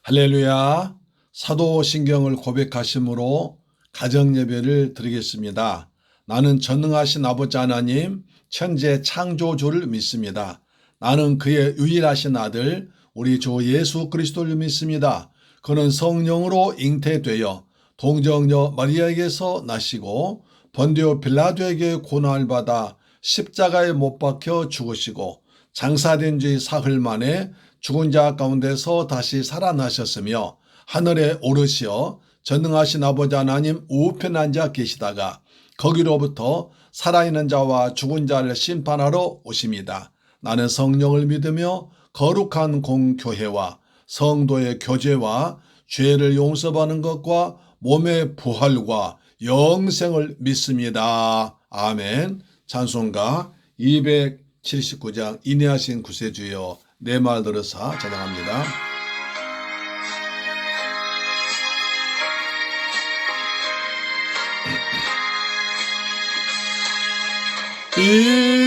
할렐루야. 사도신경을 고백하심으로 가정예배를 드리겠습니다. 나는 전능하신 아버지 하나님 천재 창조주를 믿습니다. 나는 그의 유일하신 아들 우리 주 예수 그리스도를 믿습니다. 그는 성령으로 잉태되어 동정녀 마리아에게서 나시고 본디오 빌라도에게 고난을 받아 십자가에 못 박혀 죽으시고 장사된 지 사흘 만에 죽은 자 가운데서 다시 살아나셨으며 하늘에 오르시어 전능하신 아버지 하나님 우편에 앉아 계시다가 거기로부터 살아있는 자와 죽은 자를 심판하러 오십니다. 나는 성령을 믿으며 거룩한 공교회와 성도의 교제와 죄를 용서받는 것과 몸의 부활과 영생을 믿습니다. 아멘. 찬송가 279장 인내하신 구세주여 내 말 들으사 찬양합니다.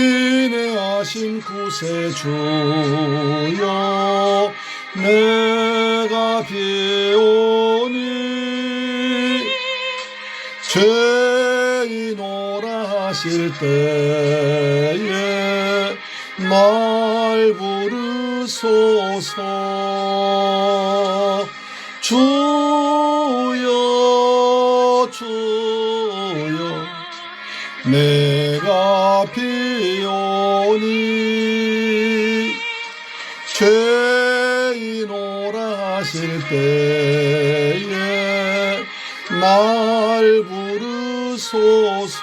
인내하신 구세주여 내가 비오니 죄인오라 하실 때에 날 부르소서. 주여 주여 내가 비오니 죄인오라 하실 때에 날 부르소서.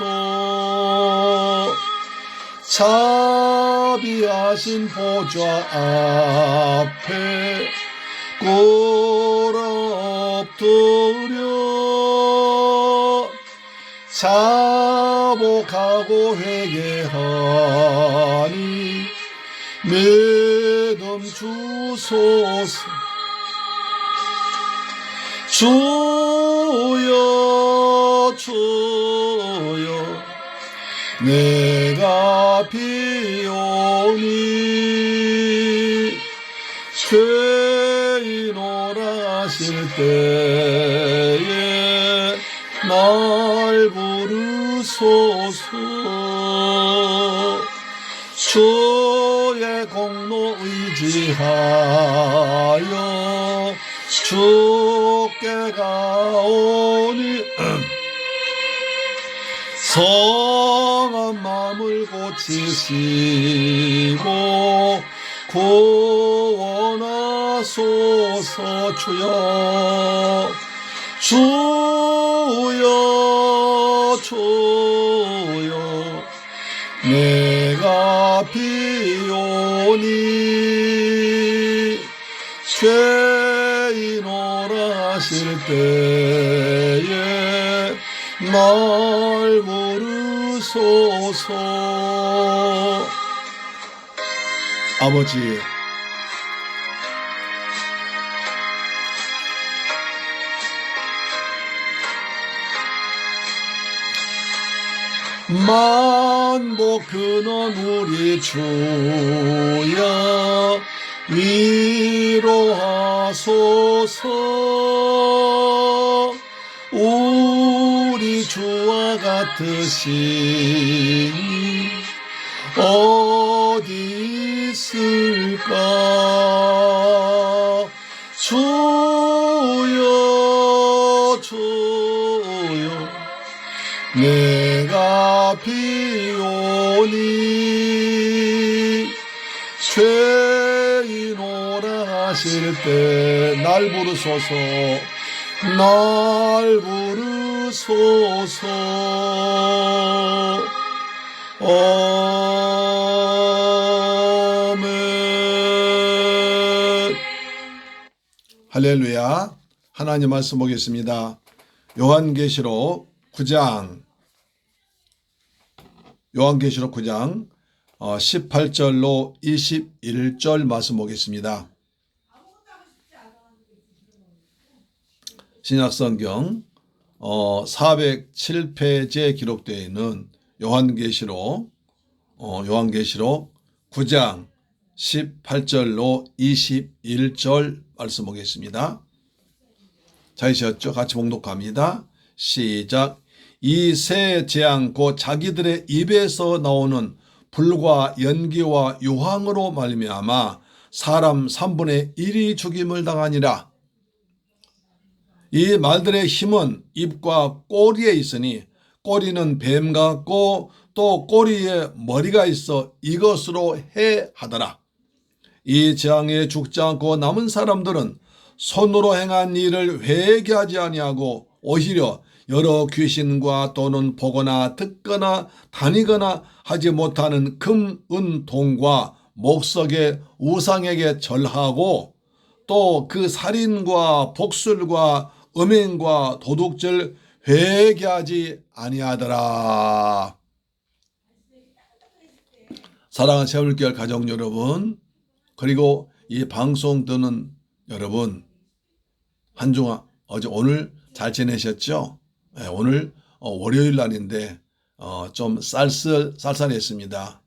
자비하신 보좌 앞에 꿇어 엎드려 자복하고 회개하니 믿음 주소서. 주여 주여 내가 비오니 죄인오라 하실 때에 날 부르소서. 주의 공로 의지하여 주께 가오니 성한 마음을 고치시고 구원하소서. 주여 주여 주여 내가 비오니 죄인오라 하실 때에 날 부르소서. 아버지, 만복 근원 우리 주여 위로하소서. 우리 주와 같으시니 어디 있을까. 주여 주여 내가 비오니 죄인오라 하실 때 날 부르소서. 날 부르소서. 아멘. 할렐루야. 하나님 말씀 보겠습니다. 요한계시록 9장 18절로 21절 말씀 보겠습니다. 신약성경 407페이지에 기록되어 있는 요한계시록 9장 18절로 21절 말씀 보겠습니다. 찾으셨죠? 같이 봉독합니다. 시작. 이 세 재앙 곧 자기들의 입에서 나오는 불과 연기와 유황으로 말미암아 사람 3분의 1이 죽임을 당하니라. 이 말들의 힘은 입과 꼬리에 있으니 꼬리는 뱀 같고 또 꼬리에 머리가 있어 이것으로 해하더라. 이 재앙에 죽지 않고 남은 사람들은 손으로 행한 일을 회개하지 아니하고 오히려 여러 귀신과 또는 보거나 듣거나 다니거나 하지 못하는 금, 은, 동과 목석의 우상에게 절하고 또 그 살인과 복술과 음행과 도둑질 회개하지 아니하더라. 사랑하는 새울교회 가족 여러분, 그리고 이 방송 듣는 여러분, 한 주간 오늘 잘 지내셨죠? 네, 오늘 월요일 날인데 좀 쌀쌀했습니다.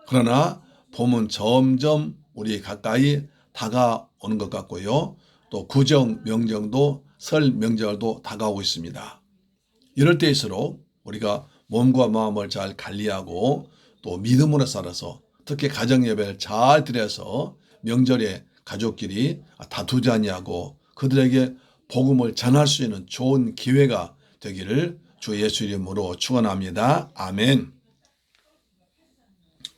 그러나 봄은 점점 우리 가까이 다가오는 것 같고요. 또 구정 명절도 설 명절도 다가오고 있습니다. 이럴 때일수록 우리가 몸과 마음을 잘 관리하고 또 믿음으로 살아서 특히 가정예배를 잘 드려서 명절에 가족끼리 다투지 아니하고 그들에게 복음을 전할 수 있는 좋은 기회가 되기를 주 예수 이름으로 축원합니다. 아멘.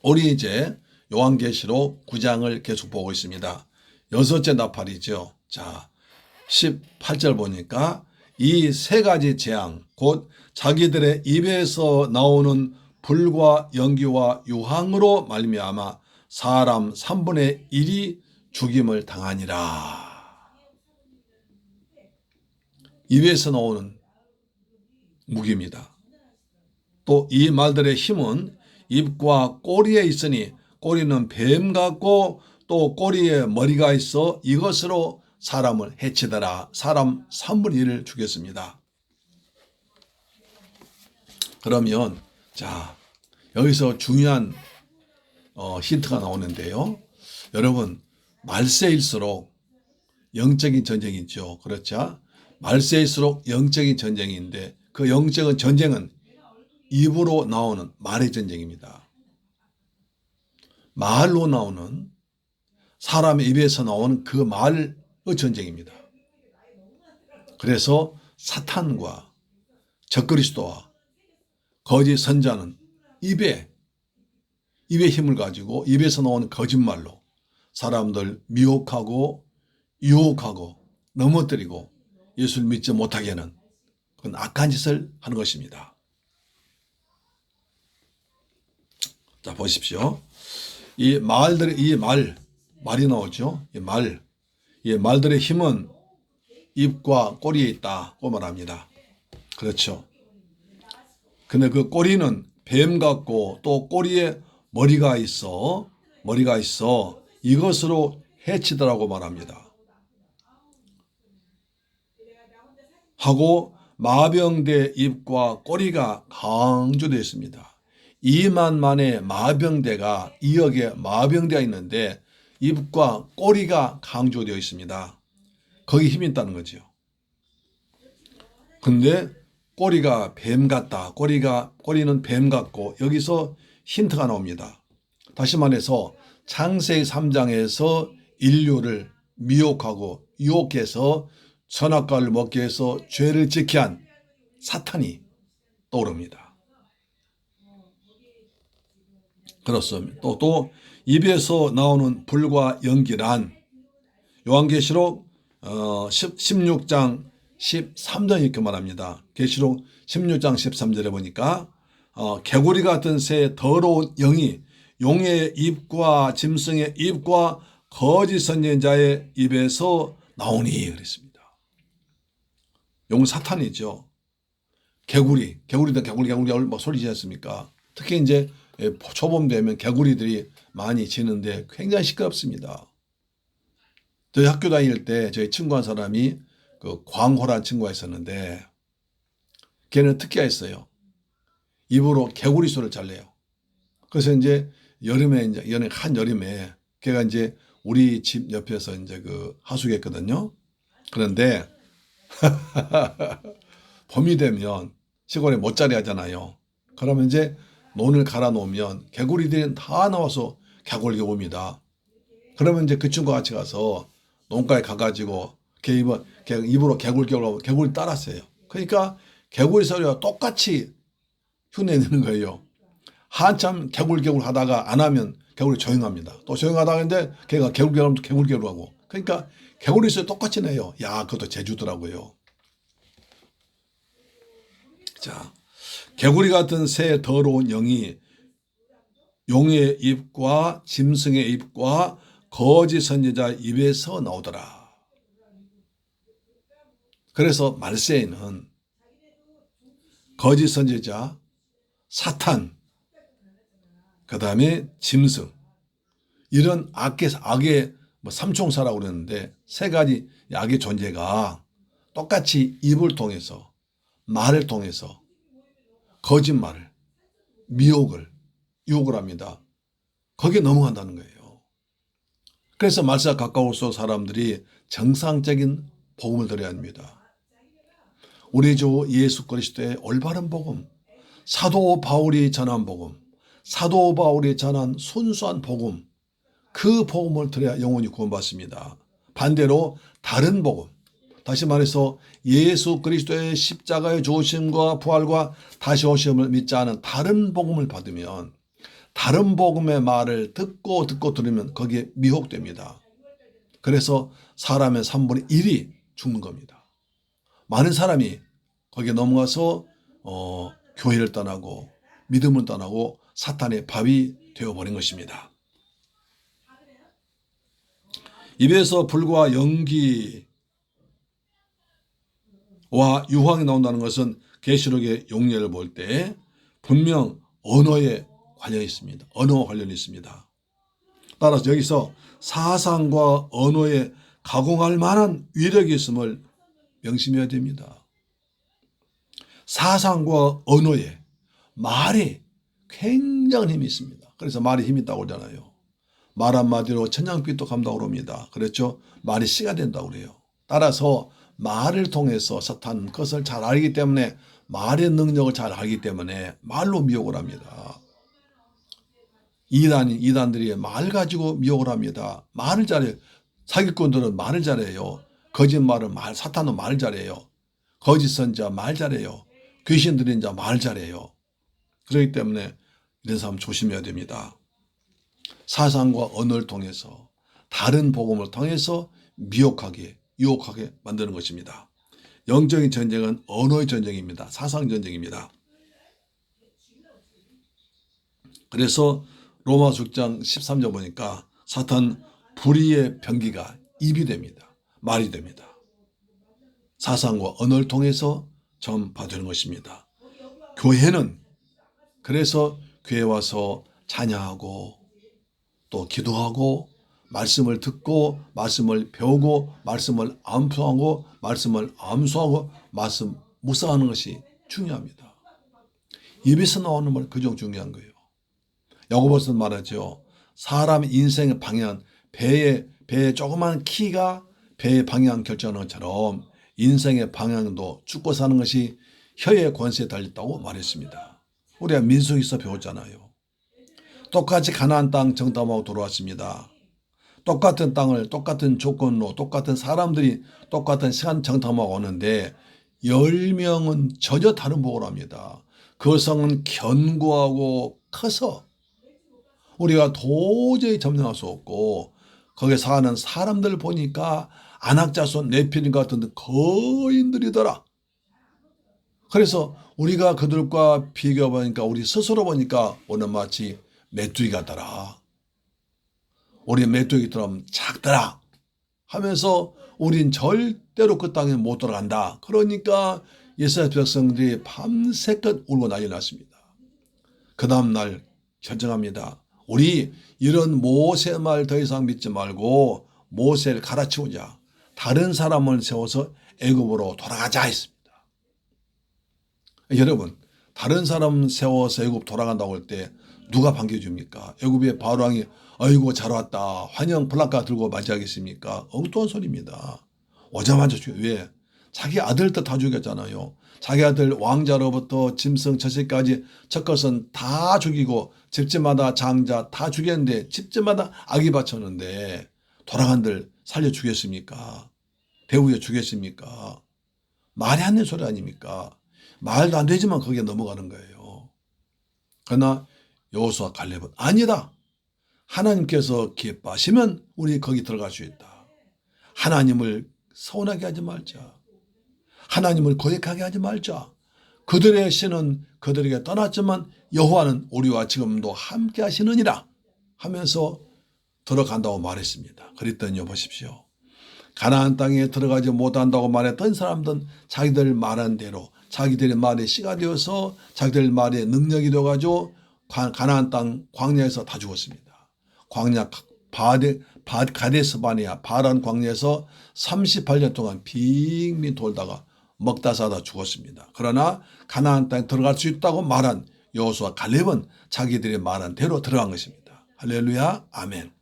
우리 이제 요한계시록 9장을 계속 보고 있습니다. 6째 나팔이죠. 자, 18절 보니까 이 세 가지 재앙 곧 자기들의 입에서 나오는 불과 연기와 유황으로 말미암아 사람 3분의 1이 죽임을 당하니라. 입에서 나오는 무기입니다. 또 이 말들의 힘은 입과 꼬리에 있으니 꼬리는 뱀 같고 또 꼬리에 머리가 있어 이것으로 사람을 해치더라. 사람 3분의 1을 죽였습니다. 그러면 자, 여기서 중요한 힌트가 나오는데요. 여러분, 말세일수록 영적인 전쟁이죠. 그렇죠? 말세일수록 영적인 전쟁인데 그 영적인 전쟁은 입으로 나오는 말의 전쟁입니다. 말로 나오는 사람의 입에서 나오는 그 말의 전쟁입니다. 그래서 사탄과 적그리스도와 거짓 선자는 입의 힘을 가지고 입에서 나오는 거짓말로 사람들 미혹하고 유혹하고 넘어뜨리고 예수를 믿지 못하게 하는 그런 악한 짓을 하는 것입니다. 자, 보십시오. 말이 나오죠. 이 말들의 힘은 입과 꼬리에 있다고 말합니다. 그렇죠. 근데 그 꼬리는 뱀 같고 또 꼬리에 머리가 있어 이것으로 해치더라고 말합니다. 하고 마병대 입과 꼬리가 강조되어 있습니다. 2만 만의 마병대가 2억의 마병대가 있는데 입과 꼬리가 강조되어 있습니다. 거기 힘이 있다는 거죠. 근데 꼬리가 뱀 같다. 꼬리는 뱀 같고 여기서 힌트가 나옵니다. 다시 말해서 창세기 3장에서 인류를 미혹하고 유혹해서 선악과를 먹게 해서 죄를 짓게 한 사탄이 떠오릅니다. 그렇습니다. 또 입에서 나오는 불과 연기란 요한계시록 16장 13절 이렇게 말합니다. 계시록 16장 13절에 보니까 개구리 같은 새 더러운 영이 용의 입과 짐승의 입과 거짓 선지자의 입에서 나오니 그랬습니다. 용 사탄이죠. 개구리도 개구리 뭐 소리 지지 않습니까? 특히 이제 초봄 되면 개구리들이 많이 지는데 굉장히 시끄럽습니다. 저희 학교 다닐 때 저희 친구 한 사람이 그 광호란 친구가 있었는데 걔는 특기했어요. 입으로 개구리 소리를 잘 내요. 그래서 이제 한여름에 걔가 이제 우리 집 옆에서 이제 그 하숙했거든요. 그런데 봄이 되면 시골에 못자리 하잖아요. 그러면 이제 논을 갈아 놓으면 개구리들이 다 나와서 개굴게 옵니다. 그러면 이제 그 친구가 같이 가서 농가에 가가지고 걔 입으로 개굴게 오라고 개구리 따랐어요. 그러니까 개구리 소리와 똑같이 흉내내는 거예요. 한참 개굴개굴 하다가 안 하면 개구리 조용합니다. 또 조용하다가 했는데 걔가 개굴개굴 개굴개굴 하고. 그러니까 개구리 소리 똑같이 내요. 야, 그것도 제주더라고요. 자, 개구리 같은 새 더러운 영이 용의 입과 짐승의 입과 거짓 선지자 입에서 나오더라. 그래서 말세에는 거짓 선지자, 사탄, 그 다음에 짐승, 이런 악의 삼총사라고 그러는데 세 가지 악의 존재가 똑같이 입을 통해서, 말을 통해서 거짓말을, 미혹을, 유혹을 합니다. 거기에 넘어간다는 거예요. 그래서 말세가 가까울수록 사람들이 정상적인 복음을 들어야 합니다. 우리 주 예수 그리스도의 올바른 복음, 사도 바울이 전한 복음, 사도 바울이 전한 순수한 복음, 그 복음을 들어야 영혼이 구원받습니다. 반대로 다른 복음, 다시 말해서 예수 그리스도의 십자가의 죽으심과 부활과 다시 오심을 믿지 않은 다른 복음을 받으면, 다른 복음의 말을 듣고 들으면 거기에 미혹됩니다. 그래서 사람의 3분의 1이 죽는 겁니다. 많은 사람이 거기에 넘어가서 교회를 떠나고 믿음을 떠나고 사탄의 밥이 되어버린 것입니다. 입에서 불과 연기와 유황이 나온다는 것은 계시록의 용례를 볼 때 분명 언어에 관련이 있습니다. 언어와 관련이 있습니다. 따라서 여기서 사상과 언어에 가공할 만한 위력이 있음을 명심해야 됩니다. 사상과 언어에, 말에 굉장한 힘이 있습니다. 그래서 말에 힘이 있다고 그러잖아요. 말 한마디로 천냥빛도 감다고 합니다. 그렇죠? 말이 씨가 된다고 그래요. 따라서 말을 통해서 사탄은 그것을 잘 알기 때문에, 말의 능력을 잘 알기 때문에 말로 미혹을 합니다. 이단들이 말 가지고 미혹을 합니다. 말을 잘해요. 사기꾼들은 말을 잘해요. 거짓말은 사탄은 말 잘해요. 거짓 선지자 말 잘해요. 귀신 들린 자 말 잘해요. 그렇기 때문에 이런 사람 조심해야 됩니다. 사상과 언어를 통해서, 다른 복음을 통해서 미혹하게, 유혹하게 만드는 것입니다. 영적인 전쟁은 언어의 전쟁입니다. 사상 전쟁입니다. 그래서 로마서 6장 13절 보니까 사탄 불의의 병기가 입이 됩니다. 말이 됩니다. 사상과 언어를 통해서 전파되는 것입니다. 교회는 그래서 교회 와서 찬양하고 또 기도하고 말씀을 듣고 말씀을 배우고 말씀을 암송하고 말씀 묵상하는 것이 중요합니다. 입에서 나오는 말 그저 중요한 거예요. 야고보서 말하죠. 사람 인생의 방향, 배의 조그만 키가 배의 방향 결정하는 것처럼 인생의 방향도 죽고 사는 것이 혀의 권세에 달렸다고 말했습니다. 우리가 민수기서 배웠잖아요. 똑같이 가나안 땅 정탐하고 돌아왔습니다. 똑같은 땅을 똑같은 조건으로 똑같은 사람들이 똑같은 시간 정탐하고 오는데 10명은 전혀 다른 복을 합니다. 그 성은 견고하고 커서 우리가 도저히 점령할 수 없고 거기에 사는 사람들 보니까 안악자손 네피림 같은 거인들이더라. 그래서 우리가 그들과 비교해보니까 우리 스스로 보니까 오늘 마치 메뚜기 같더라. 우리 메뚜기처럼 작더라 하면서 우린 절대로 그 땅에 못 돌아간다. 그러니까 이스라엘 백성들이 밤새껏 울고 난리 났습니다. 그 다음날 결정합니다. 우리 이런 모세 말 더 이상 믿지 말고 모세를 갈아치우자. 다른 사람을 세워서 애굽으로 돌아가자 했습니다. 여러분, 다른 사람 세워서 애굽 돌아간다고 할 때 누가 반겨줍니까? 애굽의 바로왕이 아이고 잘 왔다. 환영 플라카 들고 맞이하겠습니까? 엉뚱한 소리입니다. 오자마자 왜? 자기 아들도 다 죽였잖아요. 자기 아들 왕자로부터 짐승 처새까지 첫 것은 다 죽이고 집집마다 장자 다 죽였는데 집집마다 아기 바쳤는데 돌아간들 살려 주겠습니까? 배후에 주겠습니까? 말이 안 되는 소리 아닙니까? 말도 안 되지만 거기에 넘어가는 거예요. 그러나 여호수아 갈렙은 아니다. 하나님께서 기뻐하시면 우리 거기 들어갈 수 있다. 하나님을 서운하게 하지 말자. 하나님을 고백하게 하지 말자. 그들의 신은 그들에게 떠났지만 여호와는 우리와 지금도 함께 하시느니라 하면서 들어간다고 말했습니다. 그랬더니 보십시오. 가나안 땅에 들어가지 못한다고 말했던 사람들은 자기들 말한 대로 자기들의 말에 씨가 되어서 자기들 말에 능력이 되어가지고 가나안 땅 광야에서 다 죽었습니다. 광야 가데스 바네아 바란 광야에서 38년 동안 빙빙 돌다가 먹다 사다 죽었습니다. 그러나 가나안 땅에 들어갈 수 있다고 말한 여호수아 갈렙은 자기들의 말한 대로 들어간 것입니다. 할렐루야, 아멘.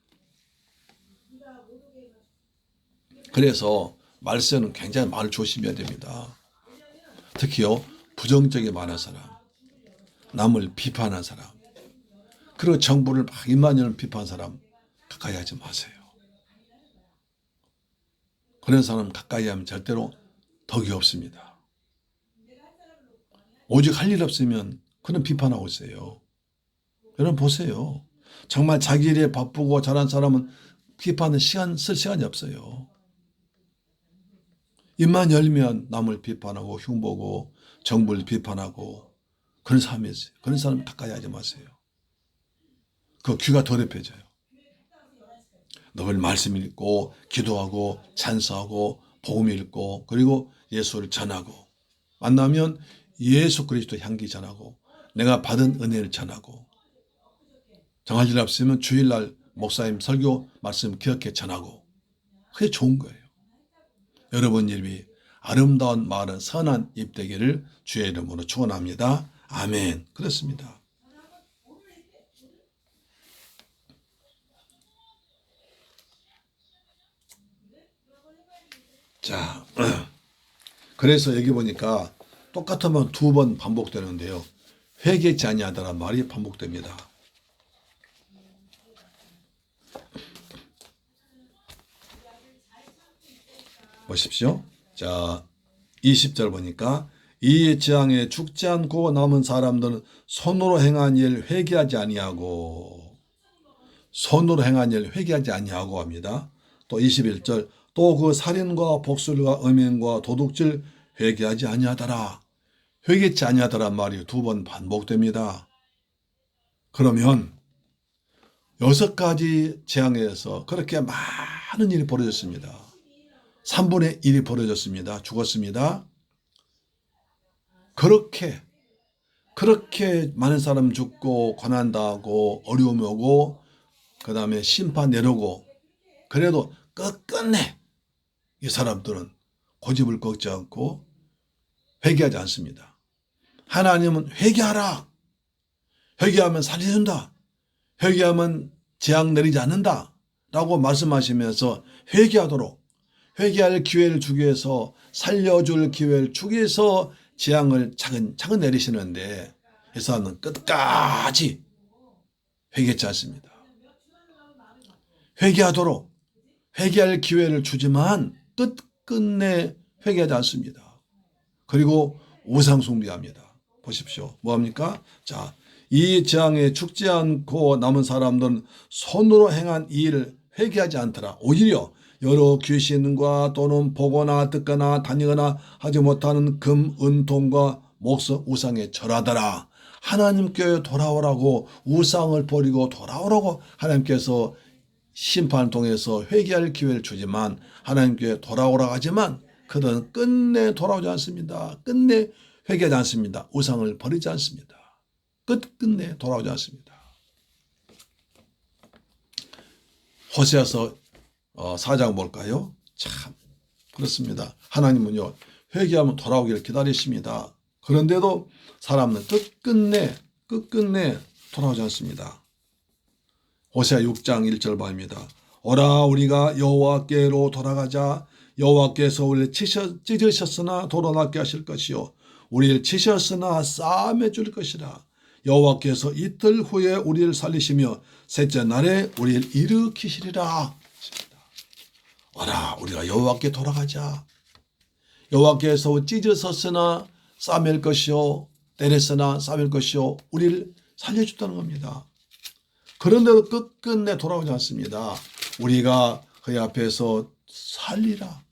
그래서 말세는 굉장히 말을 조심해야 됩니다. 특히요 부정적인 말하는 사람, 남을 비판하는 사람, 그리고 정부를 막 입만연을 비판하는 사람 가까이 하지 마세요. 그런 사람 가까이 하면 절대로 덕이 없습니다. 오직 할 일 없으면 그런 비판하고 있어요. 여러분 보세요. 정말 자기 일에 바쁘고 잘한 사람은 비판은 쓸 시간이 없어요. 입만 열면 남을 비판하고 흉보고 정부를 비판하고 그런 사람이 있어요. 그런 사람 가까이 하지 마세요. 그 귀가 더럽혀져요. 늘 말씀 읽고 기도하고 찬사하고 복음 읽고 그리고 예수를 전하고 만나면 예수 그리스도 향기 전하고 내가 받은 은혜를 전하고 정할 일 없으면 주일날 목사님 설교 말씀 기억해 전하고 그게 좋은 거예요. 여러분 입이 아름다운 말은 선한 입 되기를 주의 이름으로 축원합니다. 아멘. 그렇습니다. 자, 그래서 여기 보니까 똑같으면 2번 반복되는데요. 회개치 아니하다란 말이 반복됩니다. 보십시오. 자, 20절 보니까 이 재앙에 죽지 않고 남은 사람들은 손으로 행한 일 회개하지 아니하고 손으로 행한 일 회개하지 아니하고 합니다. 또 21절 또 그 살인과 복술과 음행과 도둑질 회개하지 아니하더라. 회개치 아니하더란 말이 2번 반복됩니다. 그러면 6가지 재앙에서 그렇게 많은 일이 벌어졌습니다. 3분의 1이 벌어졌습니다. 죽었습니다. 그렇게 많은 사람 죽고 고난당하고 어려움이 오고 그 다음에 심판 내려오고 그래도 끝끝내 이 사람들은 고집을 꺾지 않고 회개하지 않습니다. 하나님은 회개하라. 회개하면 살려준다. 회개하면 재앙 내리지 않는다. 라고 말씀하시면서 회개하도록 회개할 기회를 주기 위해서 살려줄 기회를 주기 위해서 재앙을 차근차근 내리시는데 이 사람은 끝까지 회개치 않습니다. 회개하도록 회개할 기회를 주지만 끝끝내 회개하지 않습니다. 그리고 우상 숭배합니다. 보십시오. 뭐합니까? 자, 이 재앙에 죽지 않고 남은 사람들은 손으로 행한 이 일을 회개하지 않더라. 오히려 여러 귀신과 또는 보거나 듣거나 다니거나 하지 못하는 금, 은, 돈과 목석, 우상에 절하더라. 하나님께 돌아오라고 우상을 버리고 돌아오라고 하나님께서 심판을 통해서 회개할 기회를 주지만 하나님께 돌아오라고 하지만 그들은 끝내 돌아오지 않습니다. 끝내 회개하지 않습니다. 우상을 버리지 않습니다. 끝내 돌아오지 않습니다. 호세아서 4장 볼까요? 참 그렇습니다. 하나님은요 회개하면 돌아오기를 기다리십니다. 그런데도 사람은 끝끝내 돌아오지 않습니다. 호세아 6장 1절 말입니다. 오라 우리가 여호와께로 돌아가자. 여호와께서 우리를 찢으셨으나 돌아나게 하실 것이요 우리를 치셨으나 싸매 줄 것이라. 여호와께서 이틀 후에 우리를 살리시며 셋째 날에 우리를 일으키시리라. 오라 우리가 여호와께 돌아가자. 여호와께서 찢으셨으나 싸맬 것이요 때렸으나 싸맬 것이요 우리를 살려줬다는 겁니다. 그런데도 끝끝내 돌아오지 않습니다. 우리가 그의 앞에서 살리라.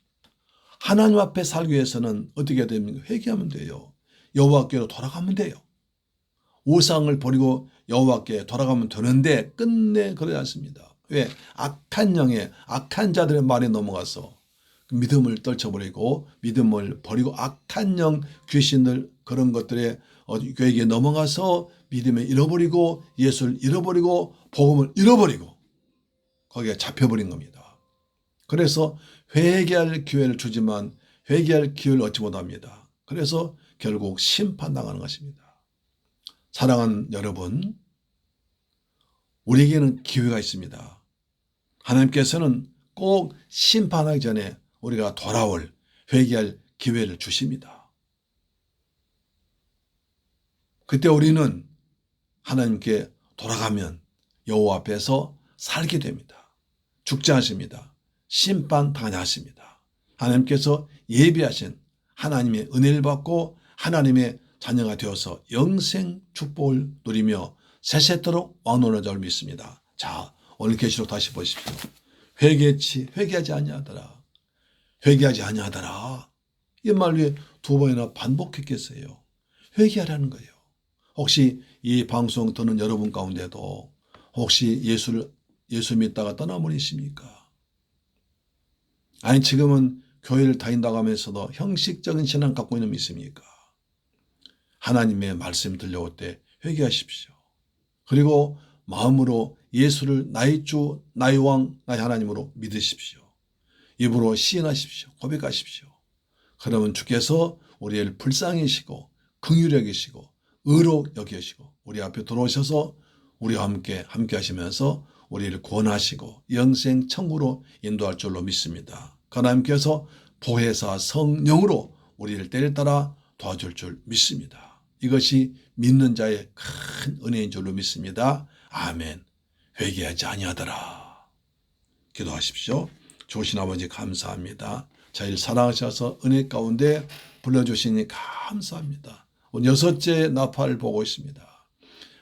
하나님 앞에 살기 위해서는 어떻게 됩니까? 회개하면 돼요. 여호와께로 돌아가면 돼요. 우상을 버리고 여호와께 돌아가면 되는데 끝내 그러지 않습니다. 왜? 악한 영의 악한 자들의 말에 넘어가서 믿음을 떨쳐버리고 믿음을 버리고 악한 영 귀신들 그런 것들에 교회에 넘어가서 믿음을 잃어버리고 예수를 잃어버리고 복음을 잃어버리고 거기에 잡혀버린 겁니다. 그래서 회개할 기회를 주지만 회개할 기회를 얻지 못합니다. 그래서 결국 심판당하는 것입니다. 사랑하는 여러분, 우리에게는 기회가 있습니다. 하나님께서는 꼭 심판하기 전에 우리가 돌아올 회개할 기회를 주십니다. 그때 우리는 하나님께 돌아가면 여호와 앞에서 살게 됩니다. 죽지 않습니다. 심판당하지 않습니다. 하나님께서 예비하신 하나님의 은혜를 받고 하나님의 자녀가 되어서 영생 축복을 누리며 세세토록 왕노를 줄 믿습니다. 자, 오늘 계시록 다시 보십시오. 회개하지 아니하더라. 회개하지 아니하더라. 이 말 위에 두 번이나 반복했겠어요. 회개하라는 거예요. 혹시 이 방송 듣는 여러분 가운데도 혹시 예수 믿다가 떠난 분이 있습니까? 아니 지금은 교회를 다닌다고 하면서도 형식적인 신앙 갖고 있는 분 있습니까? 하나님의 말씀 들려올 때 회개하십시오. 그리고 마음으로 예수를 나의 주, 나의 왕, 나의 하나님으로 믿으십시오. 입으로 시인하십시오. 고백하십시오. 그러면 주께서 우리를 불쌍히시고 긍휼히 여기시고 의로 여기시고 우리 앞에 들어오셔서 우리와 함께 하시면서 우리를 구원하시고 영생 천국으로 인도할 줄로 믿습니다. 하나님께서 보혜사 성령으로 우리를 때를 따라 도와줄 줄 믿습니다. 이것이 믿는 자의 큰 은혜인 줄로 믿습니다. 아멘. 회개하지 아니하더라. 기도하십시오. 좋으신 아버지 감사합니다. 저희를 사랑하셔서 은혜 가운데 불러주시니 감사합니다. 오늘 6째 나팔을 보고 있습니다.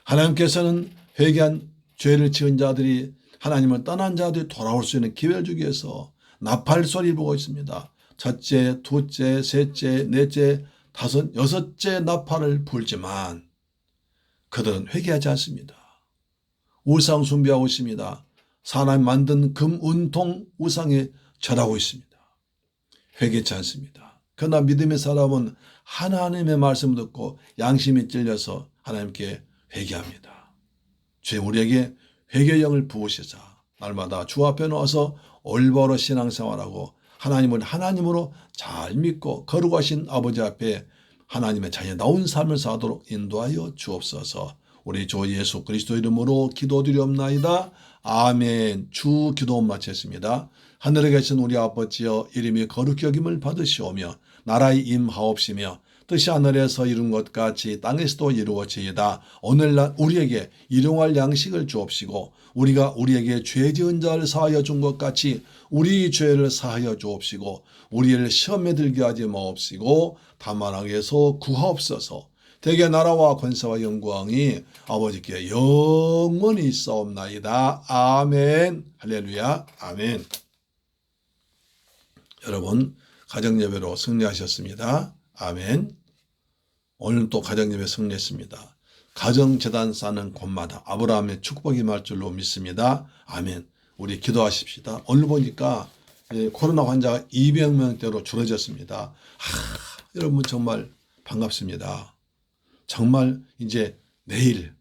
하나님께서는 회개한 죄를 지은 자들이 하나님을 떠난 자들이 돌아올 수 있는 기회를 주기 위해서 나팔 소리를 보고 있습니다. 첫째, 둘째, 셋째, 넷째, 다섯, 6째 나팔을 불지만 그들은 회개하지 않습니다. 우상 숭배하고 있습니다. 사람이 만든 금, 은통, 우상에 절하고 있습니다. 회개치 않습니다. 그러나 믿음의 사람은 하나님의 말씀을 듣고 양심이 찔려서 하나님께 회개합니다. 주님 우리에게 회개의 영을 부으시자 날마다 주 앞에 나와서 올바로 신앙생활하고 하나님을 하나님으로 잘 믿고 거룩하신 아버지 앞에 하나님의 자녀다운 삶을 사도록 인도하여 주옵소서. 우리 주 예수 그리스도 이름으로 기도드리옵나이다. 아멘. 주 기도 마쳤습니다. 하늘에 계신 우리 아버지여 이름이 거룩히 여김을 받으시오며 나라의 임하옵시며 뜻이 하늘에서 이룬 것 같이 땅에서도 이루어지이다. 오늘날 우리에게 일용할 양식을 주옵시고 우리가 우리에게 죄 지은 자를 사하여 준 것 같이 우리 죄를 사하여 주옵시고 우리를 시험에 들게 하지 마옵시고 다만 악에서 구하옵소서. 대개 나라와 권세와 영광이 아버지께 영원히 있사옵나이다. 아멘. 할렐루야. 아멘. 여러분 가정예배로 승리하셨습니다. 아멘. 오늘 또 가정예배 승리했습니다. 가정재단 쌓는 곳마다 아브라함의 축복이 임할 줄로 믿습니다. 아멘. 우리 기도하십시다. 오늘 보니까 코로나 환자가 200명대로 줄어졌습니다. 여러분 정말 반갑습니다. 정말 이제 내일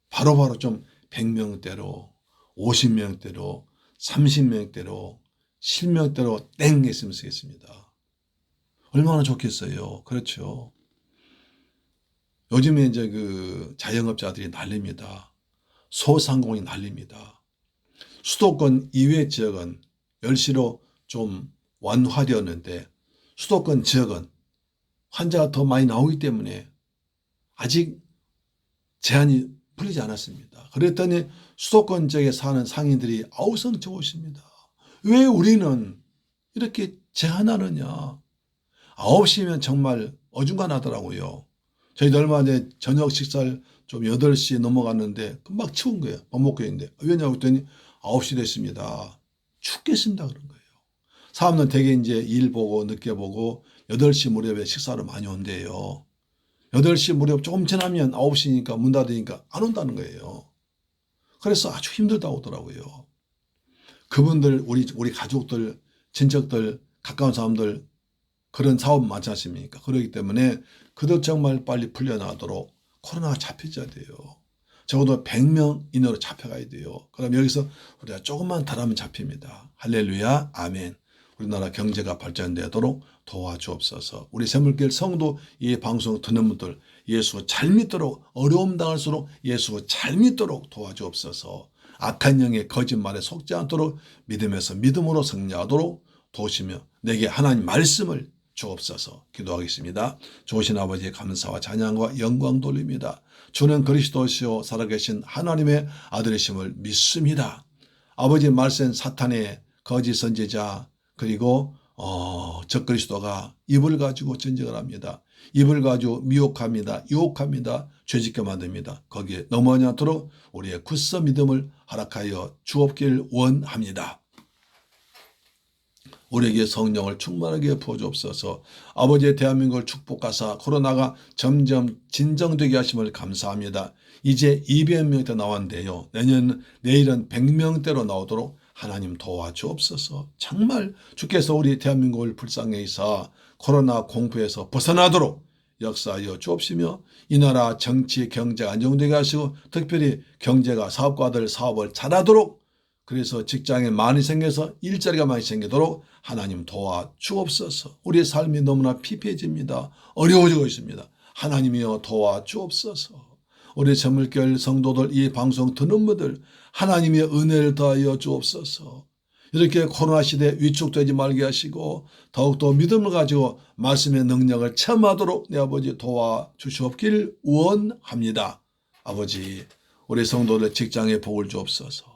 바로바로 좀 100명대로 50명대로 30명대로 10명대로 땡 했으면 쓰겠습니다. 얼마나 좋겠어요. 그렇죠. 요즘에 이제 그 자영업자들이 난립니다. 소상공인 난립니다. 수도권 이외 지역은 열시로 좀 완화되었는데 수도권 지역은 환자가 더 많이 나오기 때문에 아직 제한이 풀리지 않았습니다. 그랬더니 수도권 지역에 사는 상인들이 아우성쳐 오십니다. 왜 우리는 이렇게 제한하느냐. 9시면 정말 어중간하더라고요. 저희도 얼마 전에 저녁 식사를 좀 8시 넘어갔는데 금방 치운 거예요. 밥 먹고 있는데. 왜냐고 했더니 9시 됐습니다. 죽겠습니다. 그런 거예요. 사람들은 되게 이제 일 보고 늦게 보고 8시 무렵에 식사를 많이 온대요. 8시 무렵 조금 지나면 9시니까 문 닫으니까 안 온다는 거예요. 그래서 아주 힘들다고 하더라고요. 그분들, 우리 가족들, 친척들, 가까운 사람들 그런 사업 많지 않습니까? 그렇기 때문에 그들 정말 빨리 풀려나도록 코로나가 잡혀져야 돼요. 적어도 100명 이내로 잡혀가야 돼요. 그럼 여기서 우리가 조금만 더 하면 잡힙니다. 할렐루야, 아멘. 우리나라 경제가 발전되도록 도와주옵소서. 우리 새물길 성도 이 방송 듣는 분들 예수 잘 믿도록 어려움 당할수록 예수 잘 믿도록 도와주옵소서. 악한 영의 거짓말에 속지 않도록 믿음에서 믿음으로 승리하도록 도우시며 내게 하나님 말씀을 주옵소서. 기도하겠습니다. 좋으신 아버지의 감사와 찬양과 영광 돌립니다. 주는 그리스도시요 살아계신 하나님의 아들이심을 믿습니다. 아버지의 말씀 사탄의 거짓 선지자 그리고 적그리스도가 입을 가지고 전쟁을 합니다. 입을 가지고 미혹합니다. 유혹합니다. 죄짓게 만듭니다. 거기에 넘어가지 않도록 우리의 굳서 믿음을 허락하여 주옵길 원합니다. 우리에게 성령을 충만하게 부어주옵소서. 아버지의 대한민국을 축복하사 코로나가 점점 진정되게 하심을 감사합니다. 이제 200명대 나왔는데요. 내일은 100명대로 나오도록 하나님 도와주옵소서. 정말 주께서 우리 대한민국을 불쌍히 여기사 코로나 공포에서 벗어나도록 역사하여 주옵시며 이 나라 정치 경제가 안정되게 하시고 특별히 경제가 사업가들 사업을 잘하도록 그래서 직장에 많이 생겨서 일자리가 많이 생기도록 하나님 도와주옵소서. 우리의 삶이 너무나 피폐해집니다. 어려워지고 있습니다. 하나님이여 도와주옵소서. 우리 새물결 성도들 이 방송 듣는 분들 하나님의 은혜를 더하여 주옵소서. 이렇게 코로나 시대에 위축되지 말게 하시고 더욱더 믿음을 가지고 말씀의 능력을 체험하도록 내 아버지 도와주시옵길 원합니다. 아버지 우리 성도들 직장에 복을 주옵소서.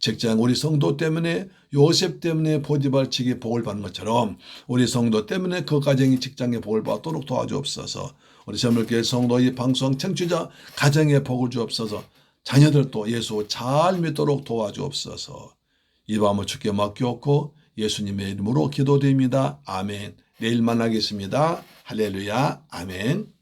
직장 우리 성도 때문에 요셉 때문에 보디발 측이 복을 받는 것처럼 우리 성도 때문에 그 가정이 직장에 복을 받도록 도와주옵소서. 우리 새물교회 성도 이 방송 청취자 가정에 복을 주옵소서. 자녀들도 예수 잘 믿도록 도와주옵소서. 이 밤을 주께 맡겨놓고 예수님의 이름으로 기도드립니다. 아멘. 내일 만나겠습니다. 할렐루야. 아멘.